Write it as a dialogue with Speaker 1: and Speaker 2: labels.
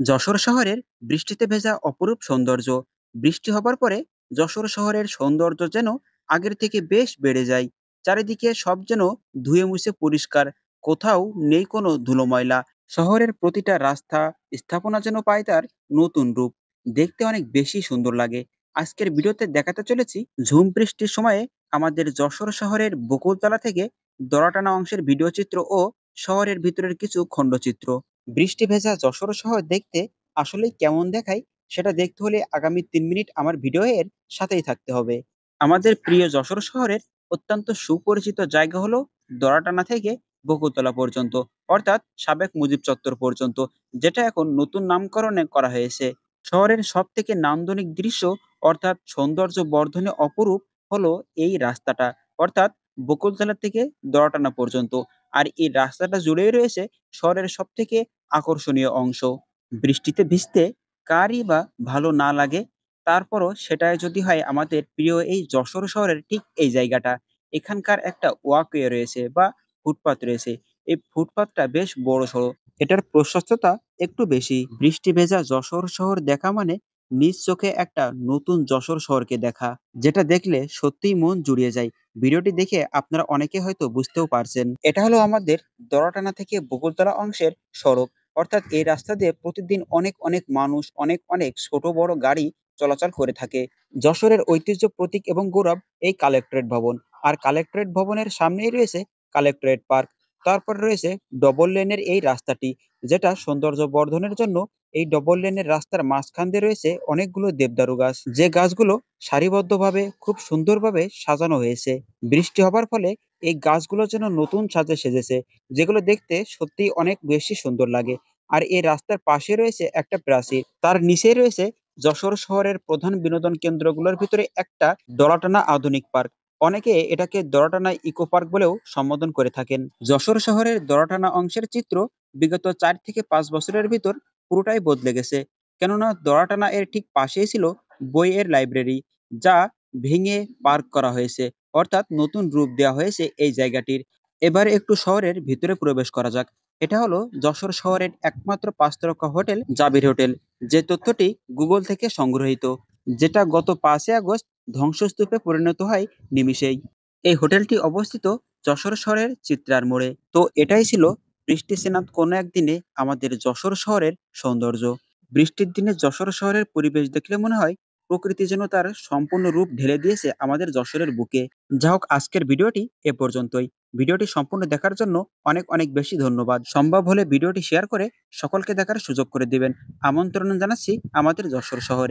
Speaker 1: যশোর শহরের বৃষ্টিতে ভেজা অপরূপ সৌন্দর্য। বৃষ্টি হবার পরে যশোর শহরের সৌন্দর্য যেন আগের থেকে বেশ বেড়ে যায়। চারিদিকে সব যেন ধুয়ে মুছে পরিষ্কার, কোথাও নেই কোনো ধুলো ময়লা। শহরের প্রতিটা রাস্তা, স্থাপনা যেন পায় তার নতুন রূপ। দেখতে অনেক বেশি সুন্দর লাগে। আজকের ভিডিওতে দেখাতে চলেছি ঝুম বৃষ্টির সময়ে আমাদের যশোর শহরের বকুলতলা থেকে দড়াটানা অংশের ভিডিও চিত্র ও শহরের ভিতরের কিছু খণ্ডচিত্র। বৃষ্টি ভেজা যশোর শহর দেখতে আসলেই কেমন দেখায় সেটা দেখতে হলে আগামী ৩ মিনিট আমার ভিডিও এর সাথেই থাকতে হবে। আমাদের প্রিয় যশোর শহরের অত্যন্ত সুপরিচিত জায়গা হলো দড়াটানা থেকে বকুলতলা পর্যন্ত, অর্থাৎ সাবেক মুজিব চত্বর পর্যন্ত, যেটা এখন নতুন নামকরণে করা হয়েছে। শহরের সব থেকে নান্দনিক দৃশ্য অর্থাৎ সৌন্দর্য বর্ধনে অপরূপ হলো এই রাস্তাটা, অর্থাৎ বকুলতলা থেকে দড়াটানা পর্যন্ত। আর এই রাস্তাটা জুড়েই রয়েছে শহরের সবথেকে আকর্ষণীয় অংশ। বৃষ্টিতে ভিজতে কারই বা ভালো না লাগে? তারপরও সেটাই যদি হয় আমাদের প্রিয় এই যশোর শহরের ঠিক এই জায়গাটা। এখানকার একটা ওয়াকওয়ে রয়েছে বা ফুটপাত রয়েছে। এই ফুটপাতটা বেশ বড়সড়। এটার প্রশস্ততা একটু বেশি। বৃষ্টি ভেজা যশোর শহর দেখা মানে নিজ চোখে একটা নতুন যশোর শহরকে দেখা, যেটা দেখলে সত্যিই মন জুড়িয়ে যায়। ভিডিওটি দেখে আপনারা অনেকে হয়তো বুঝতেও পারছেন। এটা হলো আমাদের দড়াটানা থেকে বকুলতলা অংশের সড়ক। অর্থাৎ এই রাস্তা দিয়ে প্রতিদিন অনেক অনেক মানুষ, অনেক অনেক ছোট বড় গাড়ি চলাচল করে থাকে। যশোরের ঐতিহ্য, প্রতীক এবং গৌরব এই কালেক্টরেট ভবন। আর কালেক্টরেট ভবনের সামনেই রয়েছে কালেক্টরেট পার্ক। তারপর রয়েছে ডবল লেনের এই রাস্তাটি, যেটা সৌন্দর্য বর্ধনের জন্য এই ডবল লেনের রাস্তার মাঝখান দিয়ে রয়েছে অনেকগুলো দেবদারু গাছ, যে গাছগুলো সারিবদ্ধভাবে খুব সুন্দরভাবে সাজানো হয়েছে। বৃষ্টি হবার ফলে এই গাছগুলো যেন নতুন সাজে সেজেছে, যেগুলো দেখতে সত্যিই অনেক বেশি সুন্দর লাগে। আর এই রাস্তার পাশে রয়েছে একটা প্রাচীর, তার নিচেই রয়েছে যশোর শহরের প্রধান বিনোদন কেন্দ্রগুলোর ভিতরে একটা দড়াটানা আধুনিক পার্ক। অনেকে এটাকে দড়াটানা ইকো পার্ক বলেও সম্বোধন করে থাকেন। যশোর শহরের দড়াটানা অংশের চিত্র বিগত ৪ থেকে ৫ বছরের ভিতর পুরোটাই বদলে গেছে। কেননা দড়াটানা এর ঠিক পাশেই ছিল বইয়ের লাইব্রেরি, যা ভেঙে পার্ক করা হয়েছে, অর্থাৎ নতুন রূপ দেওয়া হয়েছে এই জায়গাটির। এবার একটু শহরের ভিতরে প্রবেশ করা যাক। এটা হলো যশোর শহরের একমাত্র ৫ তারকা হোটেল জাবির হোটেল, যে তথ্যটি গুগল থেকে সংগৃহীত, যেটা গত ৫ই আগস্ট ধ্বংসস্তূপে পরিণত হয় নিমিষেই। এই হোটেলটি অবস্থিত যশোর শহরের চিত্রার মোড়ে। তো এটাই ছিল বৃষ্টি স্নাত কোনো একদিনে আমাদের যশোর শহরের সৌন্দর্য। বৃষ্টির দিনে যশোর শহরের পরিবেশ দেখলে মনে হয় প্রকৃতি যেন তার সম্পূর্ণ রূপ ঢেলে দিয়েছে আমাদের যশোরের বুকে। যা হোক, আজকের ভিডিওটি এ পর্যন্তই। ভিডিওটি সম্পূর্ণ দেখার জন্য অনেক অনেক বেশি ধন্যবাদ। সম্ভব হলে ভিডিওটি শেয়ার করে সকলকে দেখার সুযোগ করে দিবেন। আমন্ত্রণ জানাচ্ছি আমাদের যশোর শহরে।